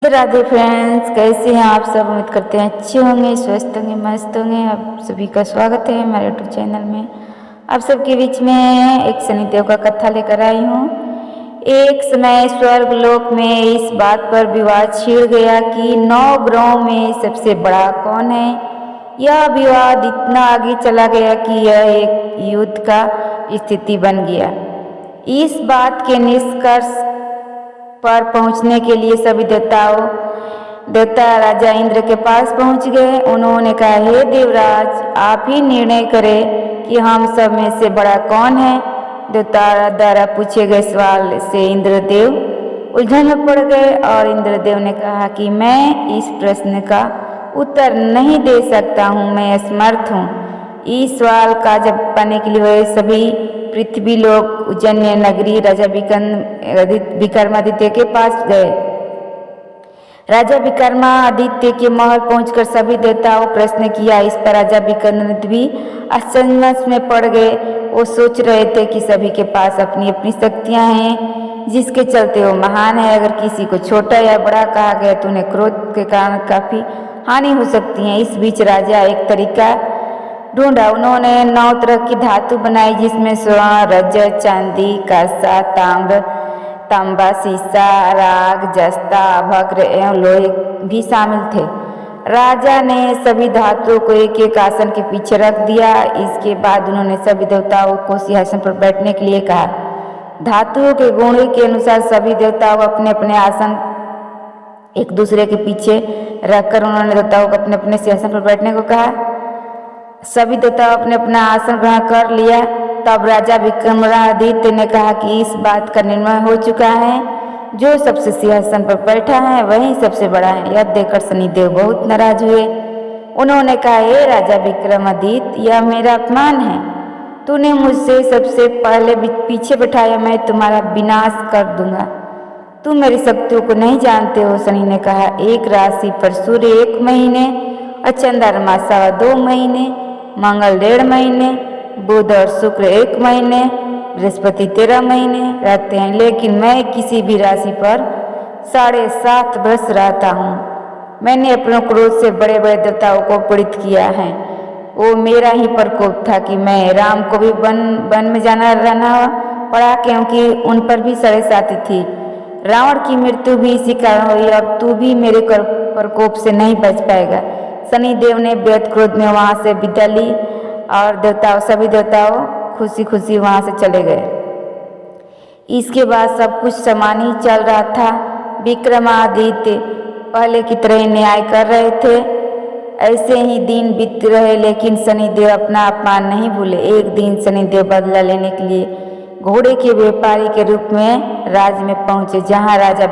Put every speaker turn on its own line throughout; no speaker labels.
Radhe friends, कैसे हैं आप सब। उम्मीद करते हैं अच्छे होंगे, स्वस्थ होंगे, मस्त होंगे। आप सभी का स्वागत है हमारे यूट्यूब चैनल में। आप सबके बीच में एक शनिदेव का कथा लेकर आई हूँ। एक समय स्वर्ग लोक में इस बात पर विवाद छिड़ गया कि 9 ग्रहों में सबसे बड़ा कौन है। यह विवाद इतना आगे चला गया कि यह एक युद्ध का स्थिति बन गया। इस बात के निष्कर्ष पर पहुंचने के लिए सभी देवता राजा इंद्र के पास पहुंच गए। उन्होंने कहा, हे देवराज, आप ही निर्णय करें कि हम सब में से बड़ा कौन है। देवता द्वारा पूछे गए सवाल से इंद्रदेव उलझन में पड़ गए और इंद्रदेव ने कहा कि मैं इस प्रश्न का उत्तर नहीं दे सकता हूँ, मैं असमर्थ हूँ। इस सवाल का जवाब पाने के लिए वे सभी पृथ्वी लोक उज्जैन्य नगरी राजा विक्रमादित्य के पास गए। राजा विक्रमादित्य के महल पहुंचकर सभी देवताओं प्रश्न किया। इस पर राजा विक्रमादित्य भी आश्चर्य में पड़ गए। वो सोच रहे थे कि सभी के पास अपनी अपनी शक्तियां हैं जिसके चलते वो महान है। अगर किसी को छोटा या बड़ा कहा गया तो उन्हें क्रोध के कारण काफी हानि हो सकती है। इस बीच राजा एक तरीका ढूंढा। उन्होंने 9 तरह की धातु बनाई जिसमें स्वर्ण, रजत, चांदी, कांसा, तांबा, सीसा, राग, जस्ता, भद्र एवं लोहे भी शामिल थे। राजा ने सभी धातुओं को एक एक आसन के पीछे रख दिया। इसके बाद उन्होंने सभी देवताओं को सिंहासन पर बैठने के लिए कहा। धातुओं के गुण के अनुसार सभी देवताओं अपने अपने आसन एक दूसरे के पीछे रखकर उन्होंने देवताओं को अपने अपने सिंहासन पर बैठने को कहा। सभी देवता अपने अपना आसन ग्रहण कर लिया। तब राजा विक्रमादित्य ने कहा कि इस बात का निर्णय हो चुका है, जो सबसे सिंहासन पर बैठा है वही सबसे बड़ा है। यह देखकर शनिदेव बहुत नाराज हुए। उन्होंने कहा, हे राजा विक्रमादित्य, यह मेरा अपमान है। तूने मुझसे सबसे पहले पीछे बैठाया, मैं तुम्हारा विनाश कर दूंगा। तुम मेरी शक्तियों को नहीं जानते हो। शनि ने कहा, एक राशि पर सूर्य 1 महीने और चंद्रमा 2.25 महीने, मंगल 1.5 महीने, बुध और शुक्र 1 महीने, बृहस्पति 13 महीने रहते हैं, लेकिन मैं किसी भी राशि पर 7.5 वर्ष रहता हूँ। मैंने अपने क्रोध से बड़े बड़े देवताओं को पीड़ित किया है। वो मेरा ही प्रकोप था कि मैं राम को भी वन में रहना पड़ा, क्योंकि उन पर भी 7.5 थी। रावण की मृत्यु भी इसी कारण हुई। अब तू भी मेरे प्रकोप से नहीं बच पाएगा। शनिदेव ने बेहद क्रोध में वहां से विदा ली और सभी देवताओं खुशी खुशी वहां से चले गए। इसके बाद सब कुछ समान ही चल रहा था। विक्रमादित्य पहले की तरह न्याय कर रहे थे। ऐसे ही दिन बीत रहे, लेकिन शनिदेव अपना अपमान नहीं भूले। एक दिन शनिदेव बदला लेने के लिए घोड़े के व्यापारी के रूप में राज्य में पहुंचे। जहां राजा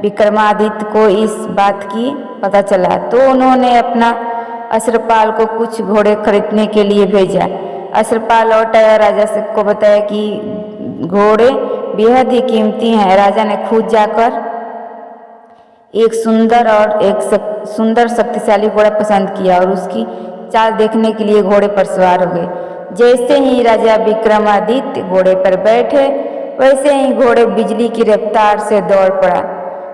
विक्रमादित्य को इस बात की पता चला तो उन्होंने अपना अश्वपाल को कुछ घोड़े खरीदने के लिए भेजा। अश्वपाल लौट आया, राजा को बताया कि घोड़े बेहद ही कीमती हैं। राजा ने खुद जाकर एक सुंदर शक्तिशाली घोड़ा पसंद किया और उसकी चाल देखने के लिए घोड़े पर सवार हो गए। जैसे ही राजा विक्रमादित्य घोड़े पर बैठे, वैसे ही घोड़े बिजली की रफ्तार से दौड़ पड़ा।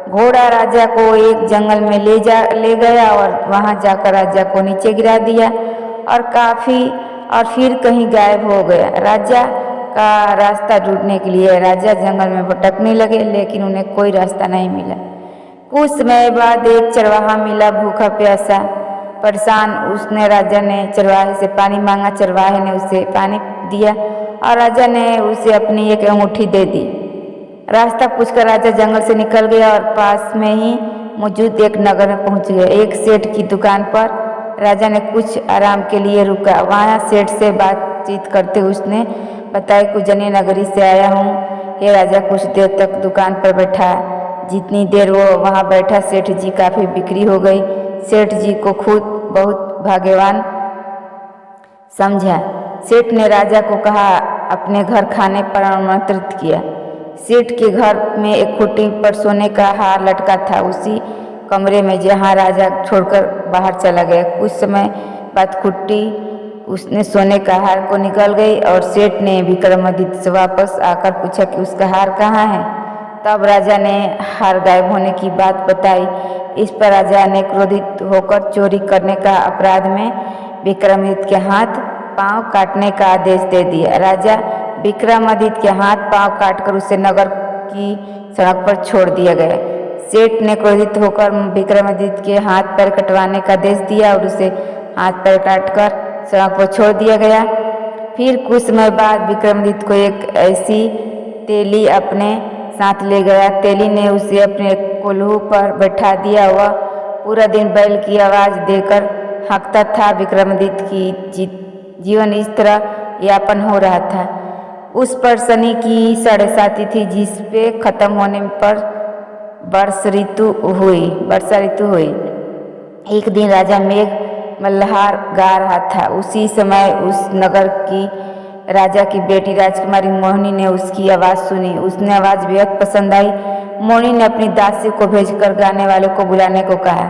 घोड़ा राजा को एक जंगल में ले गया और वहां जाकर राजा को नीचे गिरा दिया और फिर कहीं गायब हो गया। राजा का रास्ता ढूंढने के लिए राजा जंगल में भटकने लगे, लेकिन उन्हें कोई रास्ता नहीं मिला। कुछ समय बाद एक चरवाहा मिला, भूखा प्यासा परेशान। उसने राजा ने चरवाहे से पानी मांगा। चरवाहे ने उसे पानी दिया और राजा ने उसे अपनी एक अंगूठी दे दी। रास्ता पूछकर राजा जंगल से निकल गया और पास में ही मौजूद एक नगर में पहुंच गया। एक सेठ की दुकान पर राजा ने कुछ आराम के लिए रुका। वहां सेठ से बातचीत करते उसने बताया कि उज्जैन नगरी से आया हूँ। हे राजा, कुछ देर तक दुकान पर बैठा। जितनी देर वो वहां बैठा, सेठ जी काफी बिक्री हो गई। सेठ जी को खुद बहुत भाग्यवान समझा। सेठ ने राजा को कहा, अपने घर खाने पर आमंत्रित किया। सेठ के घर में एक खूंटी पर सोने का हार लटका था, उसी कमरे में जहां राजा छोड़कर बाहर चला गया। कुछ समय बाद खूंटी उसने सोने का हार को निकल गई और सेठ ने विक्रमादित्य से वापस आकर पूछा कि उसका हार कहाँ है। तब राजा ने हार गायब होने की बात बताई। इस पर राजा ने क्रोधित होकर चोरी करने का अपराध में विक्रमादित्य के हाथ पांव काटने का आदेश दे दिया। राजा विक्रमादित्य के हाथ पांव काटकर उसे नगर की सड़क पर छोड़ दिया गया। सेठ ने क्रोधित होकर विक्रमादित्य के हाथ पैर कटवाने का आदेश दिया और उसे हाथ पैर काटकर सड़क पर छोड़ दिया गया। फिर कुछ समय बाद विक्रमादित्य को एक ऐसी तेली अपने साथ ले गया। तेली ने उसे अपने कोल्हू पर बैठा दिया। वह पूरा दिन बैल की आवाज़ देकर हाँकता था। विक्रमादित्य की जीवन इस तरह यापन हो रहा था। उस पर शनि की 7.5 थी, जिस पे खत्म होने पर वर्षा ऋतु हुई। एक दिन राजा मेघ मल्हार गा रहा था। उसी समय उस नगर की राजा की बेटी राजकुमारी मोहिनी ने उसकी आवाज़ सुनी। उसने आवाज़ बेहद पसंद आई। मोहिनी ने अपनी दासी को भेजकर गाने वाले को बुलाने को कहा।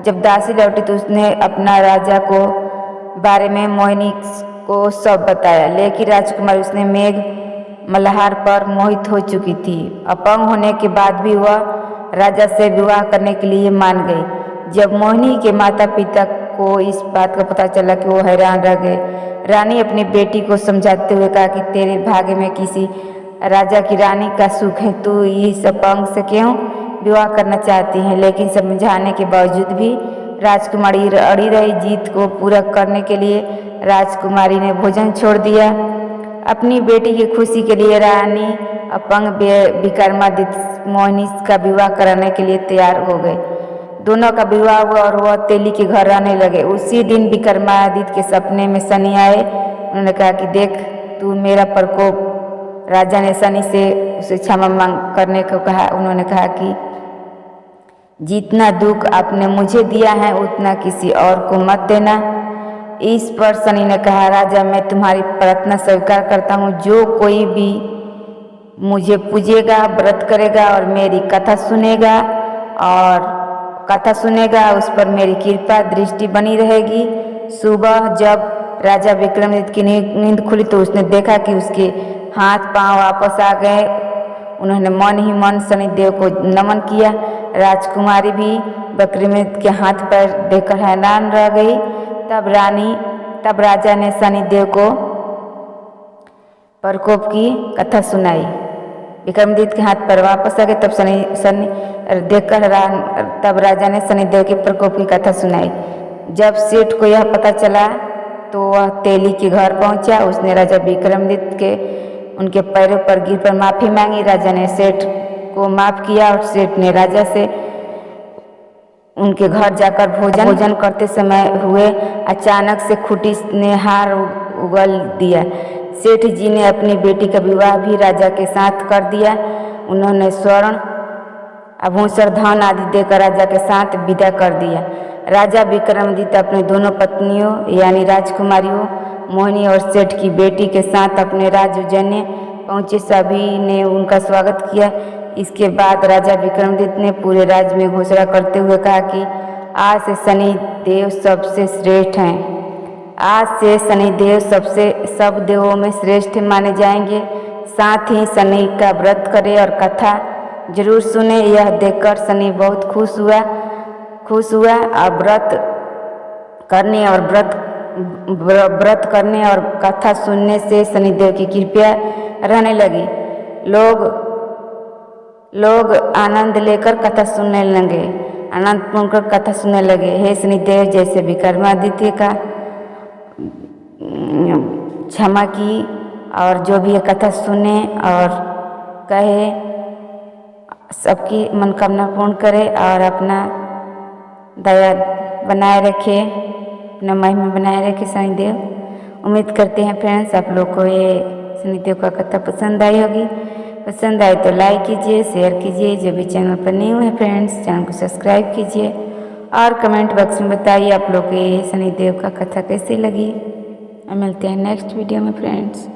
जब दासी लौटी तो उसने अपना राजा को बारे में मोहिनी को सब बताया, लेकिन राजकुमारी उसने मेघ मल्हार पर मोहित हो चुकी थी। अपंग होने के बाद भी वह राजा से विवाह करने के लिए मान गई। जब मोहिनी के माता पिता को इस बात का पता चला कि वो हैरान रह गए। रानी अपनी बेटी को समझाते हुए कहा कि तेरे भाग्य में किसी राजा की रानी का सुख है, तू इस अपंग से क्यों विवाह करना चाहती है। लेकिन समझाने के बावजूद भी राजकुमारी अड़ी रही। जीत को पूरा करने के लिए राजकुमारी ने भोजन छोड़ दिया। अपनी बेटी की खुशी के लिए रानी अपंग विक्रमादित्य मोहिनी का विवाह कराने के लिए तैयार हो गए। दोनों का विवाह हुआ और वह तेली के घर रहने लगे। उसी दिन विक्रमादित्य के सपने में शनि आए। उन्होंने कहा कि देख तू मेरा प्रकोप। राजा ने शनि से उसे क्षमा मांग करने को कहा। उन्होंने कहा कि जितना दुख आपने मुझे दिया है उतना किसी और को मत देना। इस पर शनि ने कहा, राजा मैं तुम्हारी प्रार्थना स्वीकार करता हूँ। जो कोई भी मुझे पूजेगा, व्रत करेगा और मेरी कथा सुनेगा उस पर मेरी कृपा दृष्टि बनी रहेगी। सुबह जब राजा विक्रमादित्य की नींद खुली तो उसने देखा कि उसके हाथ पांव वापस आ गए। उन्होंने मन ही मन शनिदेव को नमन किया। राजकुमारी भी विक्रमादित्य के हाथ पैर देखकर हैरान रह गई। तब राजा ने शनिदेव को प्रकोप की कथा सुनाई। विक्रमादित्य के हाथ पैर वापस आ गए। तब राजा ने शनिदेव के प्रकोप की कथा सुनाई। जब सेठ को यह पता चला तो वह तेली के घर पहुंचा। उसने राजा विक्रमादित्य के उनके पैरों पर गिरकर माफ़ी मांगी। राजा ने सेठ को माफ़ किया और सेठ ने राजा से उनके घर जाकर भोजन करते समय हुए अचानक से खूंटी ने हार उगल दिया। सेठ जी ने अपनी बेटी का विवाह भी राजा के साथ कर दिया। उन्होंने स्वर्ण आभूषण धन आदि देकर राजा के साथ विदा कर दिया। राजा विक्रमादित्य अपने दोनों पत्नियों यानी राजकुमारियों मोहिनी और सेठ की बेटी के साथ अपने राज्य उज्जैन पहुँचे। सभी ने उनका स्वागत किया। इसके बाद राजा विक्रमादित्य ने पूरे राज्य में घोषणा करते हुए कहा कि आज से शनि देव सबसे श्रेष्ठ हैं। आज से शनि देव सब देवों में श्रेष्ठ माने जाएंगे। साथ ही शनि का व्रत करें और कथा जरूर सुने। यह देखकर शनि बहुत खुश हुआ और व्रत करने और कथा सुनने से शनिदेव की कृपा रहने लगी। लोग आनंद लेकर कथा सुनने लगे, आनंद पूर्वक कथा सुनने लगे। हे शनिदेव, जैसे विक्रमादित्य का क्षमा की और जो भी कथा सुने और कहे सबकी मनोकामना पूर्ण करे और अपना दया बनाए रखे, अपना महिमा बनाए रखे शनिदेव। उम्मीद करते हैं फ्रेंड्स आप लोग को ये शनिदेव का कथा पसंद आई होगी। पसंद आए तो लाइक कीजिए, शेयर कीजिए। जो भी चैनल पर न्यू है फ्रेंड्स चैनल को सब्सक्राइब कीजिए और कमेंट बॉक्स में बताइए आप लोग को ये शनिदेव का कथा कैसी लगी। और मिलते हैं नेक्स्ट वीडियो में फ्रेंड्स।